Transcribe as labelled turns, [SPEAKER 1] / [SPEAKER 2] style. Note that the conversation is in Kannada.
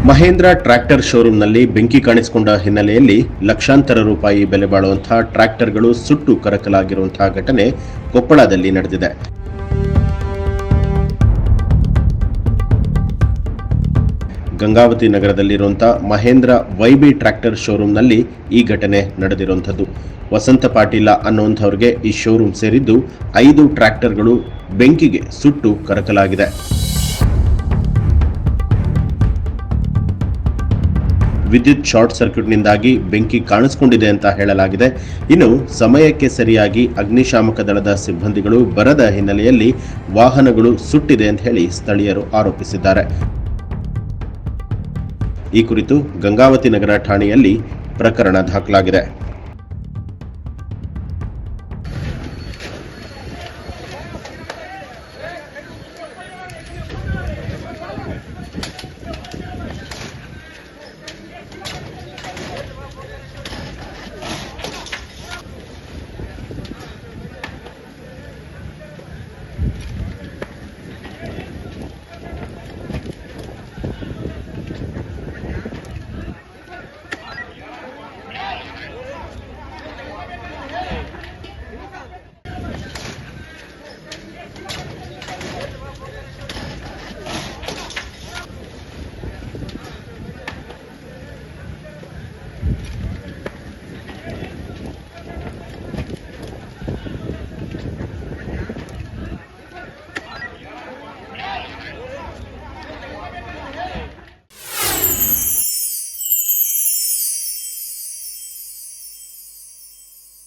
[SPEAKER 1] ಮಹೇಂದ್ರ ಟ್ರ್ಯಾಕ್ಟರ್ ಶೋರೂಂನಲ್ಲಿ ಬೆಂಕಿ ಕಾಣಿಸಿಕೊಂಡ ಹಿನ್ನೆಲೆಯಲ್ಲಿ ಲಕ್ಷಾಂತರ ರೂಪಾಯಿ ಬೆಲೆ ಬಾಳುವಂತಹ ಟ್ರ್ಯಾಕ್ಟರ್ಗಳು ಸುಟ್ಟು ಕರಕಲಾಗಿರುವಂತಹ ಘಟನೆ ಕೊಪ್ಪಳದಲ್ಲಿ ನಡೆದಿದೆ. ಗಂಗಾವತಿ ನಗರದಲ್ಲಿರುವಂತಹ ಮಹೇಂದ್ರ ವೈಬಿ ಟ್ರ್ಯಾಕ್ಟರ್ ಶೋರೂಂನಲ್ಲಿ ಈ ಘಟನೆ ನಡೆದಿರುವಂಥದ್ದು. ವಸಂತ ಪಾಟೀಲ ಅನ್ನುವಂಥವ್ರಿಗೆ ಈ ಶೋರೂಮ್ ಸೇರಿದ್ದು 5 ಟ್ರ್ಯಾಕ್ಟರ್ಗಳು ಬೆಂಕಿಗೆ ಸುಟ್ಟು ಕರಕಲಾಗಿದೆ. ವಿದ್ಯುತ್ ಶಾರ್ಟ್ ಸರ್ಕ್ಯೂಟ್ನಿಂದಾಗಿ ಬೆಂಕಿ ಕಾಣಿಸಿಕೊಂಡಿದೆ ಅಂತ ಹೇಳಲಾಗಿದೆ. ಇನ್ನು ಸಮಯಕ್ಕೆ ಸರಿಯಾಗಿ ಅಗ್ನಿಶಾಮಕ ದಳದ ಸಿಬ್ಬಂದಿಗಳು ಬರದ ಹಿನ್ನೆಲೆಯಲ್ಲಿ ವಾಹನಗಳು ಸುಟ್ಟಿದೆ ಅಂತ ಹೇಳಿ ಸ್ಥಳೀಯರು ಆರೋಪಿಸಿದ್ದಾರೆ. ಈ ಕುರಿತು ಗಂಗಾವತಿ ನಗರ ಠಾಣೆಯಲ್ಲಿ ಪ್ರಕರಣ ದಾಖಲಾಗಿದೆ.